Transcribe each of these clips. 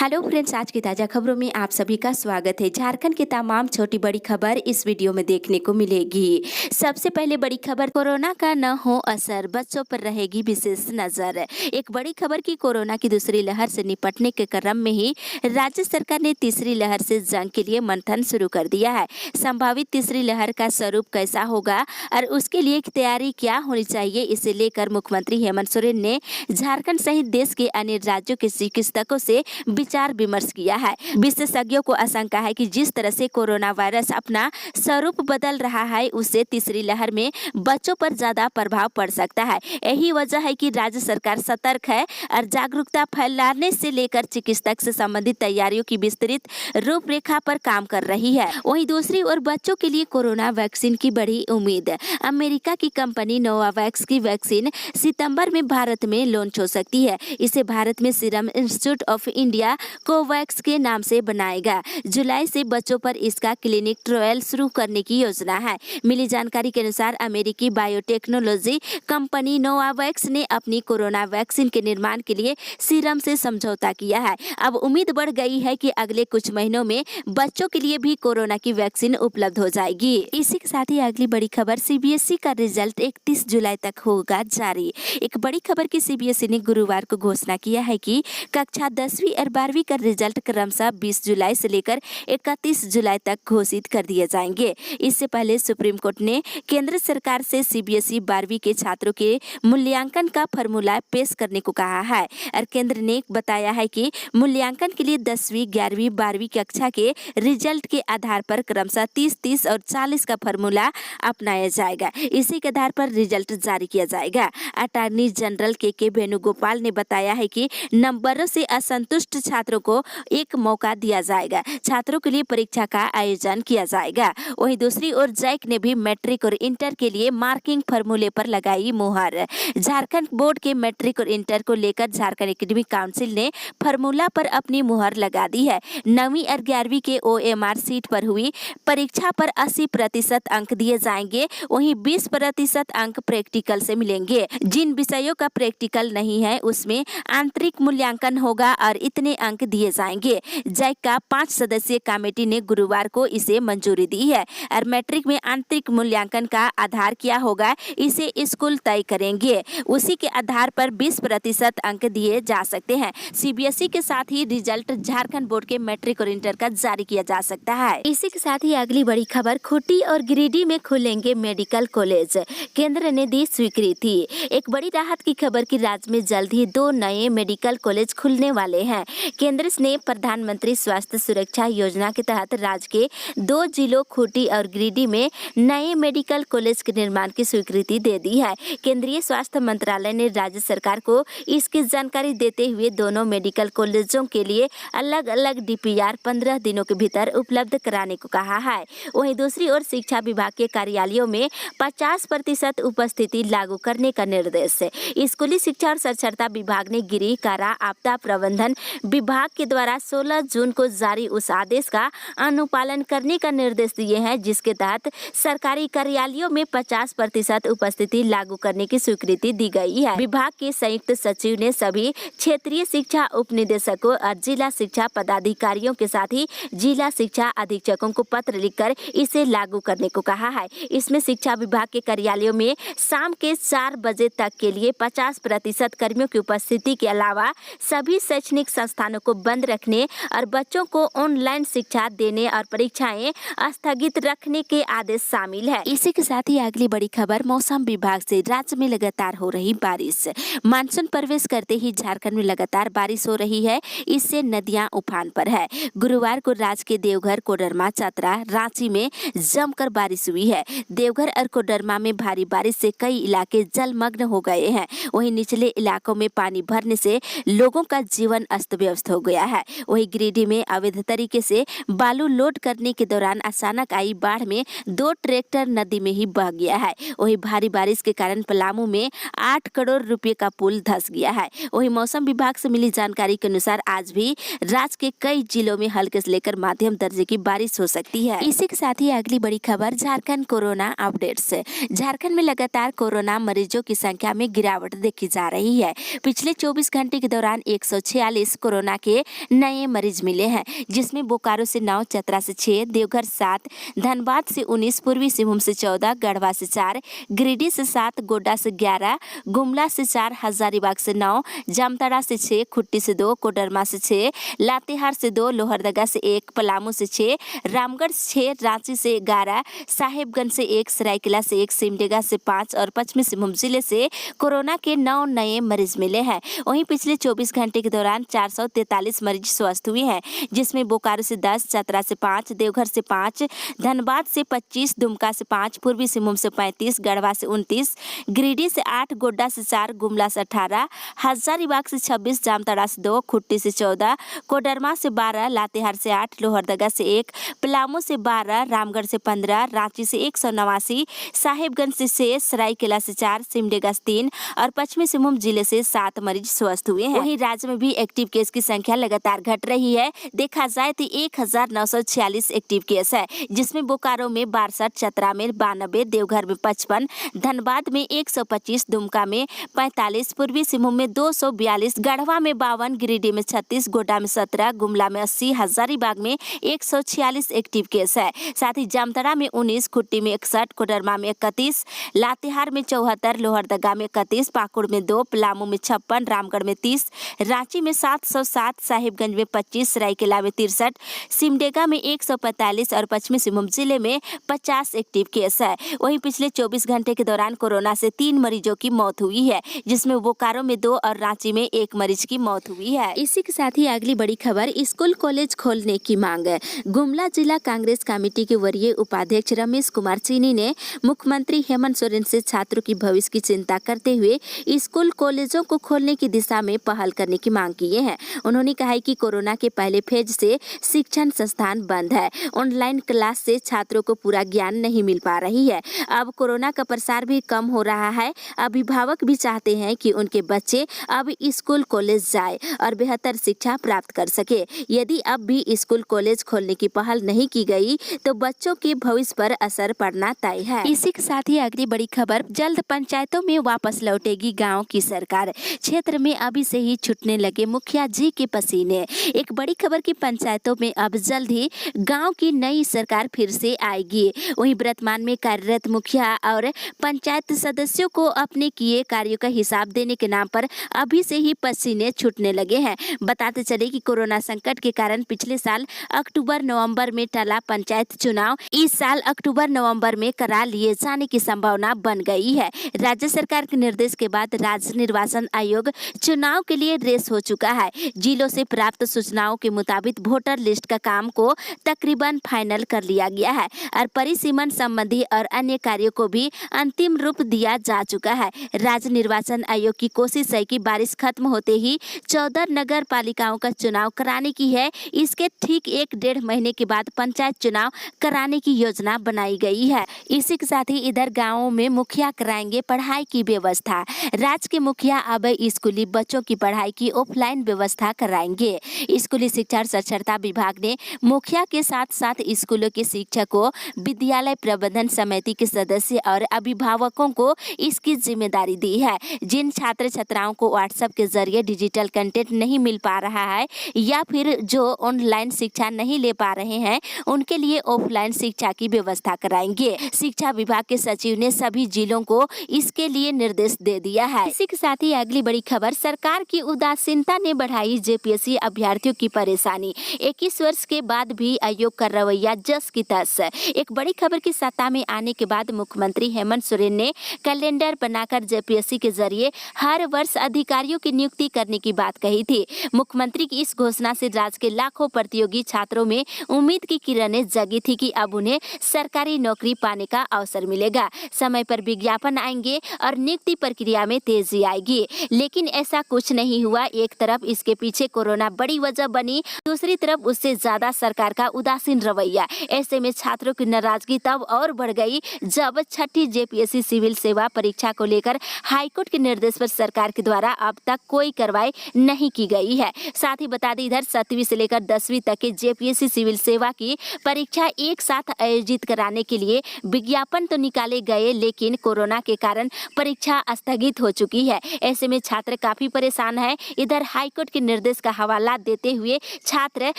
Hello friends, आज की ताज़ा खबरों में आप सभी का स्वागत है। झारखंड की तमाम छोटी बड़ी खबर इस वीडियो में देखने को मिलेगी। सबसे पहले बड़ी खबर, कोरोना का न हो असर, बच्चों पर रहेगी विशेष नजर। एक बड़ी खबर की कोरोना की दूसरी लहर से निपटने के क्रम में ही राज्य सरकार ने तीसरी लहर से जंग के लिए मंथन शुरू कर दिया है। संभावित तीसरी लहर का स्वरूप कैसा होगा और उसके लिए तैयारी क्या होनी चाहिए, इसे लेकर मुख्यमंत्री हेमंत सोरेन ने झारखंड सहित देश के अन्य राज्यों के चिकित्सकों से विचार विमर्श किया है। विशेषज्ञों को आशंका है कि जिस तरह से कोरोना वायरस अपना स्वरूप बदल रहा है, उससे तीसरी लहर में बच्चों पर ज्यादा प्रभाव पड़ सकता है। यही वजह है कि राज्य सरकार सतर्क है और जागरूकता फैलाने से लेकर चिकित्सक से संबंधित तैयारियों की विस्तृत रूपरेखा पर काम कर रही है। वहीं दूसरी ओर बच्चों के लिए कोरोना वैक्सीन की बड़ी उम्मीद। अमेरिका की कंपनी नोवावैक्स की वैक्सीन सितंबर में भारत में लॉन्च हो सकती है। इसे भारत में serum institute of India Covax के नाम से बनाएगा। जुलाई से बच्चों पर इसका क्लिनिक ट्रायल शुरू करने की योजना है। मिली जानकारी के अनुसार अमेरिकी बायोटेक्नोलॉजी कंपनी नोवावैक्स ने अपनी कोरोना वैक्सीन के निर्माण के लिए सीरम से समझौता किया है। अब उम्मीद बढ़ गई है कि अगले कुछ महीनों में बच्चों के लिए भी कोरोना की वैक्सीन उपलब्ध हो जाएगी। इसी के साथ ही अगली बड़ी खबर, सीबीएसई का रिजल्ट 31 जुलाई तक होगा जारी। एक बड़ी खबर की सीबीएसई ने गुरुवार को घोषणा किया है कि कक्षा 10वीं और 12वीं का रिजल्ट क्रमशः 20 जुलाई से लेकर 31 जुलाई तक घोषित कर दिए जाएंगे। इससे पहले सुप्रीम कोर्ट ने केंद्र सरकार से सीबीएसई 12वीं के छात्रों के मूल्यांकन का फॉर्मूला पेश करने को कहा है और केंद्र ने बताया है कि मूल्यांकन के लिए 10वीं, 11वीं, 12वीं कक्षा के रिजल्ट के आधार पर क्रमशः 30, 30 और 40 का फॉर्मूला अपनाया जाएगा। इसी के आधार पर रिजल्ट जारी किया जाएगा। अटॉर्नी जनरल के वेणुगोपाल ने बताया है कि नंबरों से असंतुष्ट छात्रों को एक मौका दिया जाएगा। छात्रों के लिए परीक्षा का आयोजन किया जाएगा। वहीं दूसरी ओर जैक ने भी मैट्रिक और इंटर के लिए मार्किंग फॉर्मूले पर लगाई मुहर। झारखंड बोर्ड के मैट्रिक और इंटर को लेकर झारखंड एकेडमिक काउंसिल ने फॉर्मूला पर अपनी मुहर लगा दी है। 9वीं और 11वीं के ओएमआर सीट पर हुई परीक्षा पर 80% अंक दिए जाएंगे। वहीं 20% अंक प्रैक्टिकल से मिलेंगे। जिन विषयों का प्रैक्टिकल नहीं है उसमें आंतरिक मूल्यांकन होगा और इतने अंक दिए जाएंगे। जैक का 5 सदस्यीय कमेटी ने गुरुवार को इसे मंजूरी दी है और मैट्रिक में आंतरिक मूल्यांकन का आधार क्या होगा, इसे स्कूल तय करेंगे। उसी के आधार पर 20% अंक दिए जा सकते हैं। सीबीएसई के साथ ही रिजल्ट झारखंड बोर्ड के मैट्रिक और इंटर का जारी किया जा सकता है। इसी के साथ ही अगली बड़ी खबर, खूंटी और गिरिडीह में खुलेंगे मेडिकल कॉलेज, केंद्र ने दी स्वीकृति। एक बड़ी राहत की खबर की राज्य में जल्द ही 2 नए मेडिकल कॉलेज खुलने वाले हैं। केंद्र ने प्रधानमंत्री स्वास्थ्य सुरक्षा योजना के तहत राज्य के 2 जिलों खूंटी और गिरिडीह में नए मेडिकल कॉलेज के निर्माण की स्वीकृति दे दी है। केंद्रीय स्वास्थ्य मंत्रालय ने राज्य सरकार को इसकी जानकारी देते हुए दोनों मेडिकल कॉलेजों के लिए अलग अलग डीपीआर 15 दिनों के भीतर उपलब्ध कराने को कहा है। वहीं दूसरी ओर शिक्षा विभाग के कार्यालयों में 50% उपस्थिति लागू करने का निर्देश है। स्कूली शिक्षा और साक्षरता विभाग ने गृह, कारा, आपदा प्रबंधन विभाग के द्वारा 16 जून को जारी उस आदेश का अनुपालन करने का निर्देश दिए हैं जिसके तहत सरकारी कार्यालयों में 50% उपस्थिति लागू करने की स्वीकृति दी गई है। विभाग के संयुक्त सचिव ने सभी क्षेत्रीय शिक्षा उपनिदेशकों और जिला शिक्षा पदाधिकारियों के साथ ही जिला शिक्षा अधीक्षकों को पत्र लिखकर इसे लागू करने को कहा है। इसमें शिक्षा विभाग के कार्यालयों में शाम के 4 बजे तक के लिए 50% कर्मियों की उपस्थिति के अलावा सभी शैक्षणिक संस्थानों को बंद रखने और बच्चों को ऑनलाइन शिक्षा देने और परीक्षाएं स्थगित रखने के आदेश शामिल है। इसी के साथ ही अगली बड़ी खबर, मौसम विभाग से राज्य में लगातार हो रही बारिश। मानसून प्रवेश करते ही झारखंड में लगातार बारिश हो रही है, इससे नदियां उफान पर है। गुरुवार को राज्य के देवघर, कोडरमा, चतरा, रांची में जमकर बारिश हुई है। देवघर और कोडरमा में भारी बारिश से कई इलाके जलमग्न हो गए हैं। वहीं निचले इलाकों में पानी भरने से लोगों का जीवन अस्त व्यस्त हो गया है। वहीं गिरिडीह में अवैध तरीके से बालू लोड करने के दौरान अचानक आई बाढ़ में 2 ट्रैक्टर नदी में ही बह गया है। वहीं भारी बारिश के कारण पलामू में 8 करोड़ रुपए का पुल धंस गया है। वहीं मौसम विभाग से मिली जानकारी के अनुसार आज भी राज्य के कई जिलों में हल्के से लेकर मध्यम दर्जे की बारिश हो सकती है। इसी के साथ ही अगली बड़ी खबर, झारखंड कोरोना अपडेट्स। झारखंड में लगातार कोरोना मरीजों की संख्या में गिरावट देखी जा रही है। पिछले 24 घंटे के दौरान 146 कोरोना कोरोना के नए मरीज मिले हैं, जिसमें बोकारो से 9, चतरा से 6, देवघर 7, धनबाद से 19, पूर्वी सिंहभूम से 14, गढ़वा से 4, गिरिडीह से 7, गोड्डा से 11, गुमला से 4, हजारीबाग से 9, जामताड़ा से 6, खुट्टी से 2, कोडरमा से 6, लातेहार से 2, लोहरदगा से 1, पलामू से 6, रामगढ़ से 6, रांची से 11, साहेबगंज से 1, सरायकेला से 1, सिमडेगा से 5 और पश्चिमी सिंहभूम जिले से कोरोना के 9 नए मरीज मिले हैं। वहीं पिछले 24 घंटे के दौरान 443 मरीज स्वस्थ हुए हैं, जिसमें बोकारो से 10, चतरा से 5, देवघर से 5, धनबाद से 25, दुमका से 5, पूर्वी सिंहभूम से 35, गढ़वा से 29, गिरिडीह से 8, गोड्डा से 4, गुमला से 18, हजारीबाग से 26, जामताड़ा से 2, खुट्टी से 14, कोडरमा से 12, लातेहार से 8, लोहरदगा से 1, पलामू से 12, रामगढ़ से 15, रांची से 189, साहेबगंज से 6, सरायकेला से 4, सिमडेगा से 3 और पश्चिमी सिंहभूम जिले से 7 मरीज स्वस्थ हुए हैं। वहीं राज्य में भी एक्टिव केस की संख्या लगातार घट रही है। देखा जाए तो 1946 एक्टिव केस है, जिसमें बोकारो में 62, चतरा में 92, देवघर में 55, धनबाद में 125, दुमका में 45, पूर्वी सिंहभूम में 242, गढ़वा में 52, गिरिडीह में 36, गोड्डा में 17, गुमला में 80, हजारीबाग में 146 एक्टिव केस है। साथ ही जामताड़ा में 19, खुट्टी में 61, कोडरमा में 31, लातेहार में 74, लोहरदगा में 31, पाकुड़ में 2, पलामू में 56, रामगढ़ में 30, रांची में 707, साहिबगंज में 25, सरायकेला में 63, सिमडेगा में 145 और पश्चिमी सिंहभूम जिले में 50 एक्टिव केस है। वहीं पिछले 24 घंटे के दौरान कोरोना से 3 मरीजों की मौत हुई है, जिसमें बोकारो में 2 और रांची में 1 मरीज की मौत हुई है। इसी के साथ ही अगली बड़ी खबर, स्कूल कॉलेज खोलने की मांग। गुमला जिला कांग्रेस कमेटी के वरीय उपाध्यक्ष रमेश कुमार चीनी ने मुख्यमंत्री हेमंत सोरेन से छात्रों की भविष्य की चिंता करते हुए स्कूल कॉलेजों को खोलने की दिशा में पहल करने की मांग की है। उन्होंने कहा है कि कोरोना के पहले फेज से शिक्षण संस्थान बंद है, ऑनलाइन क्लास से छात्रों को पूरा ज्ञान नहीं मिल पा रही है। अब कोरोना का प्रसार भी कम हो रहा है। अभिभावक भी चाहते हैं कि उनके बच्चे अब स्कूल कॉलेज जाए और बेहतर शिक्षा प्राप्त कर सके। यदि अब भी स्कूल कॉलेज खोलने की पहल नहीं की गई तो बच्चों के भविष्य पर असर पड़ना तय है। इसी के साथ ही अगली बड़ी खबर, जल्द पंचायतों में वापस लौटेगी गांव की सरकार। क्षेत्र में अभी से ही छूटने लगे मुखिया जी के पसीने। एक बड़ी खबर की पंचायतों में अब जल्द ही गांव की नई सरकार फिर से आएगी। वहीं वर्तमान में कार्यरत मुखिया और पंचायत सदस्यों को अपने किए कार्यों का हिसाब देने के नाम पर अभी से ही पसीने छूटने लगे हैं। बताते चले कि कोरोना संकट के कारण पिछले साल अक्टूबर-नवंबर में टला पंचायत चुनाव इस साल अक्टूबर-नवंबर में करा लिए जाने की संभावना बन गई है। राज्य सरकार के निर्देश के बाद राज्य निर्वाचन आयोग चुनाव के लिए रेस हो चुका है। जिलों से प्राप्त सूचनाओं के मुताबिक वोटर लिस्ट का काम को तकरीबन फाइनल कर लिया गया है और परिसीमन संबंधी और अन्य कार्यों को भी अंतिम रूप दिया जा चुका है। राज्य निर्वाचन आयोग की कोशिश है कि बारिश खत्म होते ही 14 नगर पालिकाओं का चुनाव कराने की है। इसके ठीक 1-1.5 महीने के बाद पंचायत चुनाव कराने की योजना बनाई गई है। इसी के साथ ही इधर गाँवों में मुखिया कराएंगे पढ़ाई की व्यवस्था। राज्य के मुखिया अब स्कूली बच्चों की पढ़ाई की ऑफलाइन व्यवस्था कराएंगे। स्कूली शिक्षा और साक्षरता विभाग ने मुखिया के साथ साथ स्कूलों के शिक्षकों, विद्यालय प्रबंधन समिति के सदस्य और अभिभावकों को इसकी जिम्मेदारी दी है। जिन छात्र छात्राओं को व्हाट्सएप के जरिए डिजिटल कंटेंट नहीं मिल पा रहा है या फिर जो ऑनलाइन शिक्षा नहीं ले पा रहे हैं, उनके लिए ऑफलाइन शिक्षा की व्यवस्था कराएंगे। शिक्षा विभाग के सचिव ने सभी जिलों को इसके लिए निर्देश दे दिया है। इसी के साथ ही अगली बड़ी खबर, सरकार की उदासीनता ने बढ़ाई जेपीएससी अभ्यर्थियों की परेशानी। 21 वर्ष के बाद भी आयोग का रवैया जस की तस। एक बड़ी खबर की सत्ता में आने के बाद मुख्यमंत्री हेमंत सोरेन ने कैलेंडर बनाकर जेपीएससी के जरिए हर वर्ष अधिकारियों की नियुक्ति करने की बात कही थी। मुख्यमंत्री की इस घोषणा से राज्य के लाखों प्रतियोगी छात्रों में उम्मीद की किरणें जगी थी कि अब उन्हें सरकारी नौकरी पाने का अवसर मिलेगा, समय पर विज्ञापन आएंगे और नियुक्ति प्रक्रिया में तेजी आएगी। लेकिन ऐसा कुछ नहीं हुआ। एक तरफ इसके पीछे कोरोना बड़ी वजह बनी, दूसरी तरफ उससे ज्यादा सरकार का उदासीन रवैया। ऐसे में छात्रों की नाराजगी तब और बढ़ गई जब छठी जेपीएससी सिविल सेवा परीक्षा को लेकर हाईकोर्ट के निर्देश पर सरकार के द्वारा अब तक कोई कार्रवाई नहीं की गई है। साथ ही बता दें, इधर 7वीं से लेकर 10वीं तक के जेपीएससी सिविल सेवा की परीक्षा एक साथ आयोजित कराने के लिए विज्ञापन तो निकाले गए, लेकिन कोरोना के कारण परीक्षा स्थगित हो चुकी है। ऐसे में छात्र काफी परेशान है। इधर हाईकोर्ट के निर्देश निर्देश का हवाला देते हुए छात्र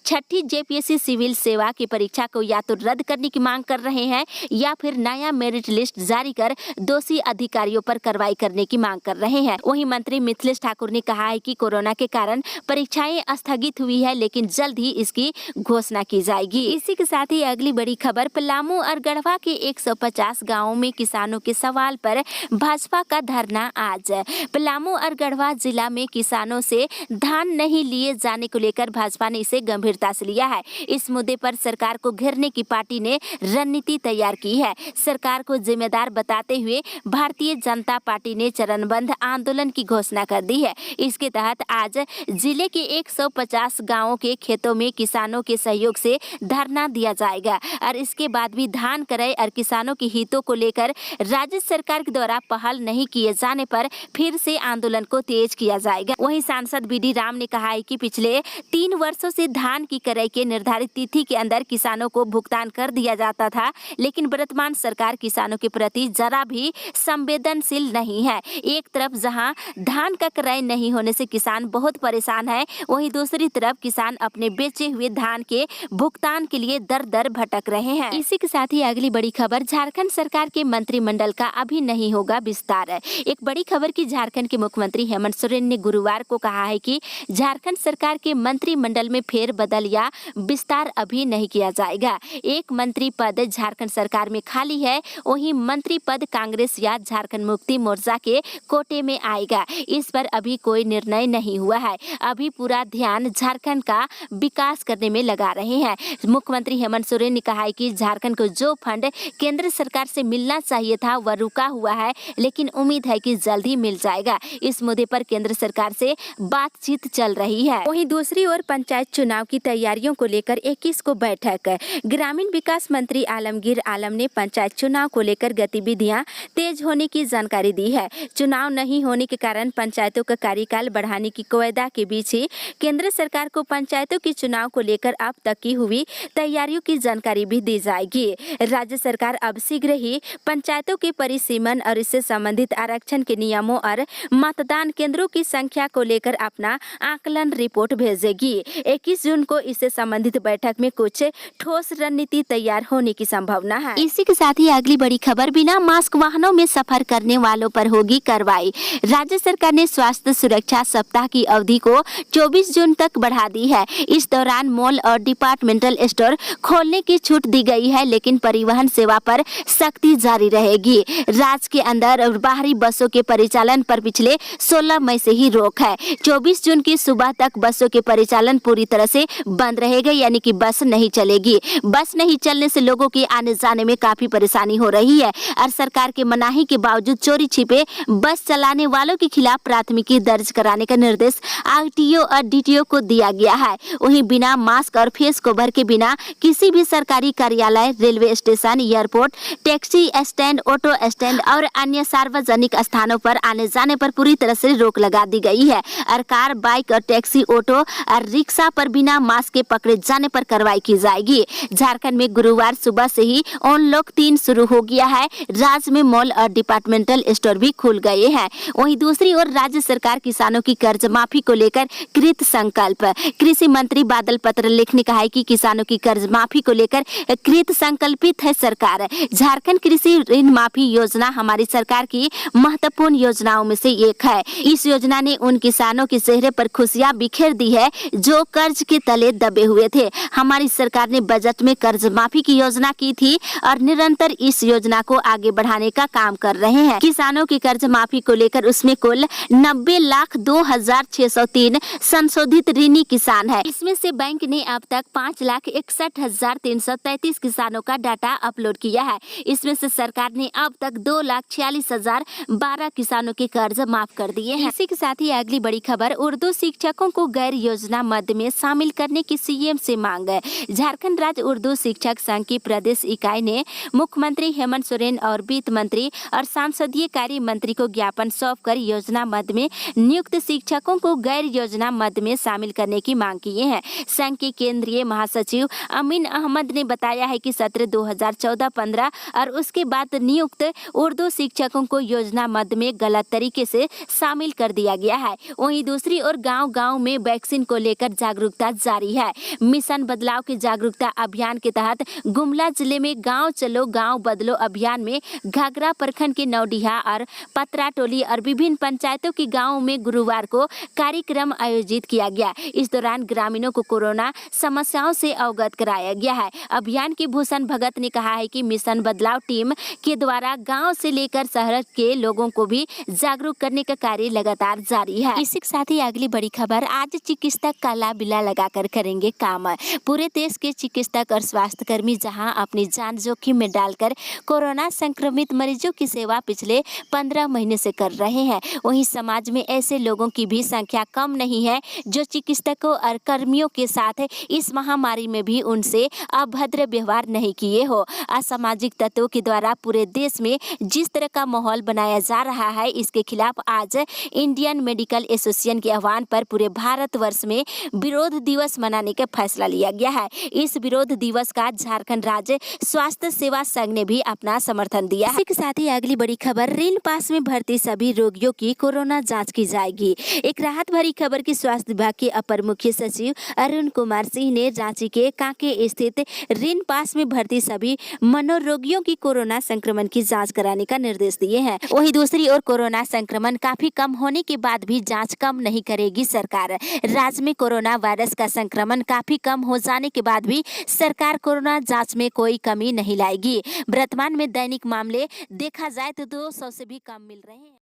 छठी जेपीएससी सिविल सेवा की परीक्षा को या तो रद्द करने की मांग कर रहे हैं या फिर नया मेरिट लिस्ट जारी कर दोषी अधिकारियों पर कार्रवाई करने की मांग कर रहे हैं। वहीं मंत्री मिथिलेश ठाकुर ने कहा है कि कोरोना के कारण परीक्षाएं स्थगित हुई है, लेकिन जल्द ही इसकी घोषणा की जाएगी। इसी के साथ ही अगली बड़ी खबर, पलामू और गढ़वा के 150 गाँवों में किसानों के सवाल पर भाजपा का धरना आज। पलामू और गढ़वा जिला में किसानों से धान नहीं लिए जाने को लेकर भाजपा ने इसे गंभीरता से लिया है। इस मुद्दे पर सरकार को घेरने की पार्टी ने रणनीति तैयार की है। सरकार को जिम्मेदार बताते हुए भारतीय जनता पार्टी ने चरणबद्ध आंदोलन की घोषणा कर दी है। इसके तहत आज जिले के 150 गांवों के खेतों में किसानों के सहयोग से धरना दिया जाएगा और इसके बाद भी धान क्रय और किसानों के हितों को लेकर राज्य सरकार के द्वारा पहल नहीं किए जाने पर फिर से आंदोलन को तेज किया जाएगा। वहीं सांसद बीडी राम ने कहा है कि पिछले 3 वर्षों से धान की क्रय के निर्धारित तिथि के अंदर किसानों को भुगतान कर दिया जाता था, लेकिन वर्तमान सरकार किसानों के प्रति जरा भी संवेदनशील नहीं है। एक तरफ जहां धान का क्रय नहीं होने से किसान बहुत परेशान है, वहीं दूसरी तरफ किसान अपने बेचे हुए धान के भुगतान के लिए दर दर भटक रहे हैं। इसी के साथ ही अगली बड़ी खबर, झारखंड सरकार के मंत्रिमंडल का अभी नहीं होगा विस्तार। एक बड़ी खबर की झारखंड के मुख्यमंत्री हेमंत सोरेन ने गुरुवार को कहा है कि झारखंड सरकार के मंत्रिमंडल में फेरबदल या विस्तार अभी नहीं किया जाएगा। एक मंत्री पद झारखंड सरकार में खाली है, वहीं मंत्री पद कांग्रेस या झारखंड मुक्ति मोर्चा के कोटे में आएगा। इस पर अभी कोई निर्णय नहीं हुआ है। अभी पूरा ध्यान झारखंड का विकास करने में लगा रहे हैं। मुख्यमंत्री हेमंत सोरेन ने कहा है कि झारखंड को जो फंड केंद्र सरकार से मिलना चाहिए था वह रुका हुआ है, लेकिन उम्मीद है कि जल्द ही मिल जाएगा। इस मुद्दे पर केंद्र सरकार से बातचीत चल रही है। वहीं दूसरी ओर पंचायत चुनाव की तैयारियों को लेकर 21 को बैठक। ग्रामीण विकास मंत्री आलमगीर आलम ने पंचायत चुनाव को लेकर गतिविधियां तेज होने की जानकारी दी है। चुनाव नहीं होने के कारण पंचायतों का कार्यकाल बढ़ाने की कवायदा के बीच ही केंद्र सरकार को पंचायतों के चुनाव को लेकर अब तक की हुई तैयारियों की जानकारी भी दी जाएगी। राज्य सरकार अब शीघ्र ही पंचायतों के परिसीमन और इससे संबंधित आरक्षण के नियमों और मतदान केंद्रों की संख्या को लेकर अपना आकलन रिपोर्ट भेजेगी। 21 जून को इससे संबंधित बैठक में कुछ ठोस रणनीति तैयार होने की संभावना है। इसी के साथ ही अगली बड़ी खबर, बिना मास्क वाहनों में सफर करने वालों पर होगी कार्रवाई। राज्य सरकार ने स्वास्थ्य सुरक्षा सप्ताह की अवधि को 24 जून तक बढ़ा दी है। इस दौरान मॉल और डिपार्टमेंटल स्टोर खोलने की छूट दी गई है, लेकिन परिवहन सेवा पर सख्ती जारी रहेगी। राज्य के अंदर और बाहरी बसों के परिचालन पर पिछले 16 मई से ही रोक है। 24 जून की सुबह तक बसों के परिचालन पूरी तरह से बंद रहेगा, यानी कि बस नहीं चलेगी। बस नहीं चलने से लोगों के आने जाने में काफी परेशानी हो रही है और सरकार के मनाही के बावजूद चोरी छिपे बस चलाने वालों के खिलाफ प्राथमिकी दर्ज कराने का निर्देश आरटीओ और डीटीओ को दिया गया है। वहीं बिना मास्क और फेस कवर के बिना किसी भी सरकारी कार्यालय, railway station, airport, taxi stand, auto stand और अन्य सार्वजनिक स्थानों पर आने जाने पर पूरी तरह से रोक लगा दी गई है और कार, बाइक और टैक्सी, ऑटो और रिक्शा पर बिना मास्क के पकड़े जाने पर कार्रवाई की जाएगी। झारखंड में गुरुवार सुबह से ही अनलॉक 3 शुरू हो गया है। राज्य में मॉल और डिपार्टमेंटल स्टोर भी खुल गए हैं। वहीं दूसरी ओर राज्य सरकार किसानों की कर्ज माफी को लेकर कृत संकल्प। कृषि मंत्री बादल पत्रलेख ने कहा है कि किसानों की कर्ज माफी को लेकर कृत संकल्पित है सरकार। झारखंड कृषि ऋण माफी योजना हमारी सरकार की महत्वपूर्ण योजनाओं में से एक है। इस योजना ने उन किसानों के चेहरे पर खुशियां बिखेर दी है जो कर्ज के तले दबे हुए थे। हमारी सरकार ने बजट में कर्ज माफी की योजना की थी और निरंतर इस योजना को आगे बढ़ाने का काम कर रहे हैं। किसानों की कर्ज माफी को लेकर उसमें कुल 90,02,603 संशोधित ऋणी किसान है। इसमें से बैंक ने अब तक 5,61,333 किसानों का डाटा अपलोड किया है। इसमें से सरकार ने अब तक 2,46,012 किसानों के कर्ज माफ कर दिए हैं। इसी के साथ ही अगली बड़ी खबर, उर्दू शिक्षकों को गैर योजना मद में शामिल करने की सीएम से मांग है। झारखंड राज्य उर्दू शिक्षक संघ की प्रदेश इकाई ने मुख्यमंत्री हेमंत सोरेन और वित्त मंत्री और संसदीय कार्य मंत्री को ज्ञापन सौंप कर योजना मद में नियुक्त शिक्षकों को गैर योजना मद में शामिल करने की मांग की है। संघ के केंद्रीय महासचिव अमीन अहमद ने बताया है कि सत्र 2014-15 और उसके बाद नियुक्त उर्दू शिक्षकों को योजना मद में गलत तरीके से शामिल कर दिया गया है। वहीं दूसरी ओर गाँव गांव-गांव में वैक्सीन को लेकर जागरूकता जारी है। मिशन बदलाव के जागरूकता अभियान के तहत गुमला जिले में गांव चलो गांव बदलो अभियान में घाघरा प्रखंड के नौडिहा और पतराटोली और विभिन्न पंचायतों के गाँव में गुरुवार को कार्यक्रम आयोजित किया गया। इस दौरान ग्रामीणों को कोरोना समस्याओं से अवगत कराया गया है। अभियान के भूषण भगत ने कहा है कि मिशन बदलाव टीम के द्वारा गांव से लेकर शहर के लोगों को भी जागरूक करने का कार्य लगातार जारी है। इसी के साथ ही अगली बड़ी खबर, आज चिकित्सक काला बिल्ला लगाकर करेंगे काम। पूरे देश के चिकित्सक और स्वास्थ्य कर्मी जहां अपनी जान जोखिम में डालकर कोरोना संक्रमित मरीजों की सेवा पिछले 15 महीने से कर रहे हैं, वहीं समाज में ऐसे लोगों की भी संख्या कम नहीं है जो चिकित्सकों और कर्मियों के साथ इस महामारी में भी उनसे अभद्र व्यवहार नहीं किए हो। असामाजिक तत्वों के द्वारा पूरे देश में जिस तरह का माहौल बनाया जा रहा है, इसके खिलाफ आज इंडियन मेडिकल एसोसिएशन के आह्वान पर पूरे भारतवर्ष में विरोध दिवस मनाने का फैसला लिया गया है। इस विरोध दिवस का झारखंड राज्य स्वास्थ्य सेवा संघ ने भी अपना समर्थन दिया है। इसी के साथ ही अगली बड़ी खबर, ऋण पास में भर्ती सभी रोगियों की कोरोना जांच की जाएगी। एक राहत भरी खबर की स्वास्थ्य विभाग के अपर मुख्य सचिव अरुण कुमार सिंह ने रांची के कांके स्थित ऋण पास में भर्ती सभी मनोरोगियों की कोरोना संक्रमण की जांच कराने का निर्देश दिए हैं। वहीं दूसरी ओर कोरोना संक्रमण काफी कम होने के बाद भी जांच कम नहीं करेगी सरकार। राज्य में कोरोना वायरस का संक्रमण काफी कम हो जाने के बाद भी सरकार कोरोना जांच में कोई कमी नहीं लाएगी। वर्तमान में दैनिक मामले देखा जाए तो 200 से भी कम मिल रहे हैं।